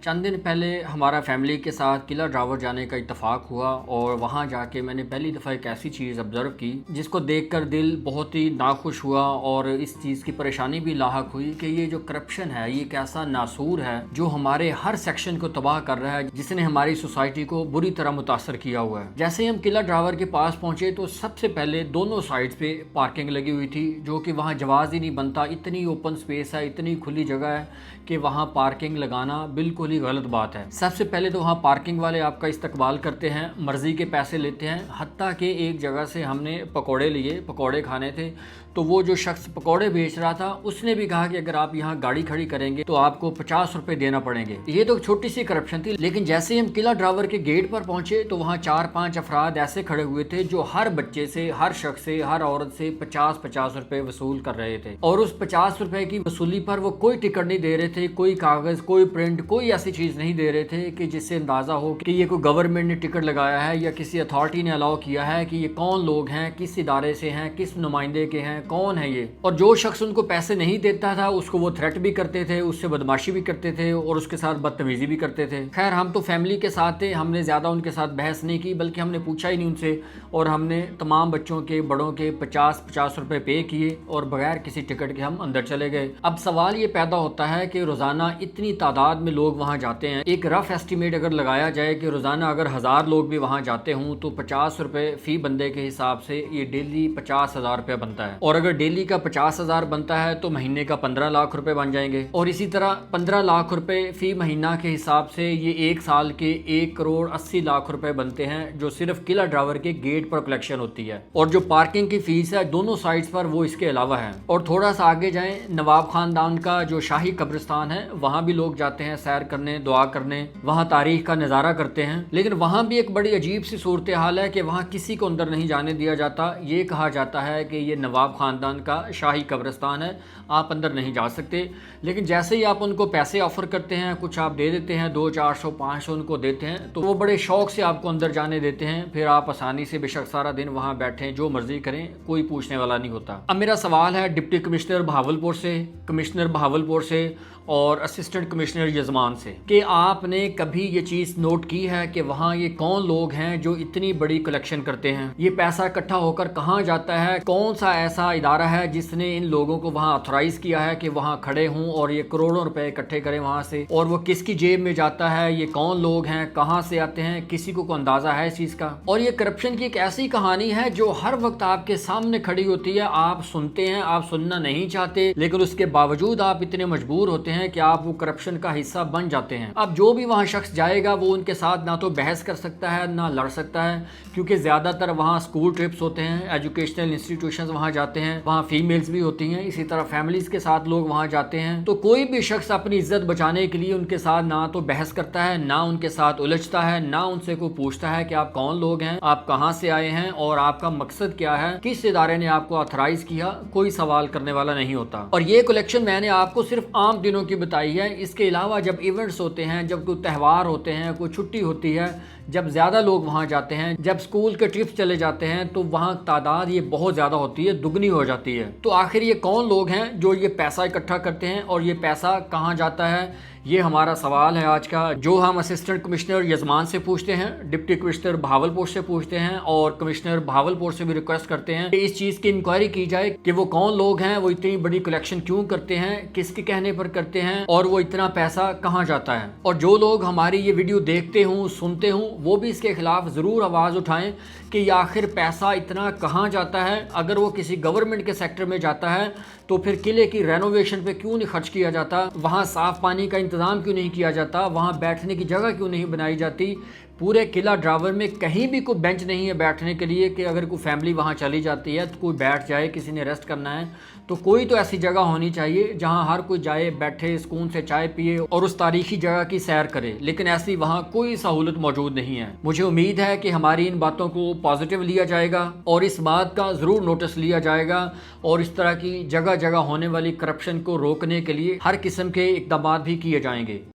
چند دن پہلے ہمارا فیملی کے ساتھ قلعہ ڈراور جانے کا اتفاق ہوا اور وہاں جا کے میں نے پہلی دفعہ ایک ایسی چیز آبزرو کی جس کو دیکھ کر دل بہت ہی ناخوش ہوا اور اس چیز کی پریشانی بھی لاحق ہوئی کہ یہ جو کرپشن ہے یہ ایک ایسا ناسور ہے جو ہمارے ہر سیکشن کو تباہ کر رہا ہے، جس نے ہماری سوسائٹی کو بری طرح متاثر کیا ہوا ہے۔ جیسے ہی ہم قلعہ ڈراور کے پاس پہنچے تو سب سے پہلے دونوں سائڈز پہ پارکنگ لگی ہوئی تھی، جو کہ وہاں جواز ہی نہیں بنتا۔ اتنی اوپن سپیس ہے، اتنی کھلی جگہ ہے کہ وہاں پارکنگ لگانا بالکل ہی غلط بات ہے۔ سب سے پہلے تو وہاں پارکنگ والے آپ کا استقبال کرتے ہیں، مرضی کے پیسے لیتے ہیں، حتیٰ کہ ایک جگہ سے ہم نے پکوڑے لیے، پکوڑے کھانے تھے تو وہ جو شخص پکوڑے بیچ رہا تھا اس نے بھی کہا کہ اگر آپ یہاں گاڑی کھڑی کریں گے تو آپ کو 50 روپے دینا پڑیں گے۔ یہ تو چھوٹی سی کرپشن تھی، لیکن جیسے ہی ہم قلعہ ڈراور کے گیٹ پر پہنچے تو وہاں 4-5 افراد ایسے کھڑے ہوئے تھے جو ہر بچے سے، ہر شخص سے، ہر عورت سے 50-50 روپے وصول کر رہے تھے، اور اس 50 روپے کی وصولی پر وہ کوئی ٹکٹ نہیں دے رہے تھے، کوئی کاغذ، کوئی پرنٹ، کوئی ایسی چیز نہیں دے رہے تھے کہ جس سے اندازہ ہو کہ یہ کوئی گورنمنٹ نے ٹکٹ لگایا ہے یا کسی اتھارٹی نے الاؤ کیا ہے کہ یہ کون لوگ ہیں، کس ادارے سے ہیں، کس نمائندے کے ہیں، کون ہے یہ۔ اور جو شخص ان کو پیسے نہیں دیتا تھا اس کو وہ تھریٹ بھی کرتے تھے، اس سے بدماشی بھی کرتے تھے اور اس کے ساتھ بدتمیزی بھی کرتے تھے۔ خیر ہم تو فیملی کے ساتھ تھے، ہم نے زیادہ ان کے ساتھ بحث نہیں کی، بلکہ ہم نے پوچھا ہی نہیں ان سے، اور ہم نے تمام بچوں کے، بڑوں کے 50-50 روپے پے کیے اور بغیر کسی ٹکٹ کے ہم اندر چلے گئے۔ اب سوال یہ پیدا ہوتا ہے کہ روزانہ اتنی تعداد میں لوگ وہاں جاتے ہیں، ایک رف ایسٹیمیٹ اگر لگایا جائے کہ روزانہ اگر 1000 لوگ بھی وہاں جاتے ہوں تو 50 روپے فی بندے کے حساب سے یہ ڈیلی 50,000 روپے بنتا ہے، اور اگر ڈیلی کا 50,000 بنتا ہے تو مہینے کا 15 لاکھ روپے بن جائیں گے، اور اسی طرح 15 لاکھ روپے فی مہینہ کے حساب سے یہ ایک سال کے 1,80,00,000 روپے بنتے ہیں جو صرف قلعہ ڈراور کے گیٹ پر کلیکشن ہوتی ہے، اور جو پارکنگ کی فیس ہے دونوں سائٹس پر وہ اس کے علاوہ ہے۔ اور تھوڑا سا آگے جائیں، نواب خاندان کا جو شاہی قبرستان ہے وہاں بھی لوگ جاتے ہیں سیر کرنے، دعا کرنے، وہاں تاریخ کا نظارہ کرتے ہیں، لیکن وہاں بھی ایک بڑی عجیب سی صورتحال ہے کہ وہاں کسی کو اندر نہیں جانے دیا جاتا۔ یہ کہا جاتا ہے کہ یہ نواب خاندان کا شاہی قبرستان ہے، آپ اندر نہیں جا سکتے، لیکن جیسے ہی آپ ان کو پیسے آفر کرتے ہیں، کچھ آپ دے دیتے ہیں، 200, 400, 500 ان کو دیتے ہیں تو وہ بڑے شوق سے آپ کو اندر جانے دیتے ہیں، پھر آپ آسانی سے بے شک سارا دن وہاں بیٹھیں، جو مرضی کریں، کوئی پوچھنے والا نہیں ہوتا۔ اب میرا سوال ہے ڈپٹی کمشنر بہاولپور سے، کمشنر بہاولپور سے اور اسسٹنٹ کمشنر یزمان سے، کہ آپ نے کبھی یہ چیز نوٹ کی ہے کہ وہاں یہ کون لوگ ہیں جو اتنی بڑی کلیکشن کرتے ہیں؟ یہ پیسہ اکٹھا ہو کر کہاں جاتا ہے؟ کون سا ایسا ادارہ ہے جس نے ان لوگوں کو وہاں آتھورائز کیا ہے کہ وہاں کھڑے ہوں اور یہ کروڑوں روپے اکٹھے کریں وہاں سے؟ اور وہ کس کی جیب میں جاتا ہے؟ یہ کون لوگ ہیں؟ کہاں سے آتے ہیں؟ کسی کو اندازہ ہے اس چیز کا؟ اور یہ کرپشن کی ایک ایسی کہانی ہے جو ہر وقت آپ کے سامنے کھڑی ہوتی ہے، آپ سنتے ہیں، آپ سننا نہیں چاہتے، لیکن اس کے باوجود آپ اتنے مجبور ہوتے ہیں کہ آپ وہ کرپشن کا حصہ بن جاتے ہیں۔ اب جو بھی وہاں شخص جائے گا وہ ان کے ساتھ نہ تو بحث کر سکتا ہے نہ لڑ سکتا ہے، کیونکہ زیادہ تر وہاں اسکول ٹرپس ہوتے ہیں، ایجوکیشنل انسٹیٹیوشنز وہاں جاتے ہیں، وہاں فیمیلز بھی ہوتی ہیں، اسی طرح فیملیز کے ساتھ لوگ وہاں جاتے ہیں، تو کوئی بھی شخص اپنی عزت بچانے کے لیے ان کے ساتھ نہ تو بحث کرتا ہے، نہ ان کے ساتھ الجھتا ہے، نہ ان سے کوئی پوچھتا ہے کہ آپ کون لوگ ہیں، آپ کہاں سے آئے ہیں اور آپ کا مقصد کیا ہے، کس ادارے نے آپ کو آتھورائز کیا، کوئی سوال کرنے والا نہیں ہوتا۔ اور یہ کلیکشن میں نے آپ کو صرف عام دنوں کی بتائی ہے، اس کے علاوہ جب ایونٹس ہوتے ہیں، جب کوئی تہوار ہوتے ہیں، کوئی چھٹی ہوتی ہے، جب زیادہ لوگ وہاں جاتے ہیں، جب اسکول کے ٹرپس چلے جاتے ہیں تو وہاں تعداد یہ بہت زیادہ ہوتی ہے، دگنی ہو جاتی ہے۔ تو آخر یہ کون لوگ ہیں جو یہ پیسہ اکٹھا کرتے ہیں اور یہ پیسہ کہاں جاتا ہے؟ یہ ہمارا سوال ہے آج کا، جو ہم اسسٹنٹ کمشنر یزمان سے پوچھتے ہیں، ڈپٹی کمشنر بہاولپور سے پوچھتے ہیں، اور کمشنر بہاولپور سے بھی ریکویسٹ کرتے ہیں کہ اس چیز کی انکوائری کی جائے کہ وہ کون لوگ ہیں، وہ اتنی بڑی کلیکشن کیوں کرتے ہیں، کس کے کہنے پر کرتے ہیں، اور وہ اتنا پیسہ کہاں جاتا ہے۔ اور جو لوگ ہماری یہ ویڈیو دیکھتے ہوں، سنتے ہوں، وہ بھی اس کے خلاف ضرور آواز اٹھائیں کہ یہ آخر پیسہ اتنا کہاں جاتا ہے۔ اگر وہ کسی گورنمنٹ کے سیکٹر میں جاتا ہے تو پھر قلعے کی رینوویشن پہ کیوں نہیں خرچ کیا جاتا؟ وہاں صاف پانی کا انتظام کیوں نہیں کیا جاتا؟ وہاں بیٹھنے کی جگہ کیوں نہیں بنائی جاتی؟ پورے قلعہ ڈراور میں کہیں بھی کوئی بینچ نہیں ہے بیٹھنے کے لیے کہ اگر کوئی فیملی وہاں چلی جاتی ہے تو کوئی بیٹھ جائے، کسی نے ریسٹ کرنا ہے تو کوئی تو ایسی جگہ ہونی چاہیے جہاں ہر کوئی جائے، بیٹھے، سکون سے چائے پیے اور اس تاریخی جگہ کی سیر کرے، لیکن ایسی وہاں کوئی سہولت موجود نہیں ہے۔ مجھے امید ہے کہ ہماری ان باتوں کو پازیٹیو لیا جائے گا اور اس بات کا ضرور نوٹس لیا جائے گا، اور اس طرح کی جگہ جگہ ہونے والی کرپشن کو روکنے کے لیے ہر قسم کے اقدامات بھی کیے جائیں گے۔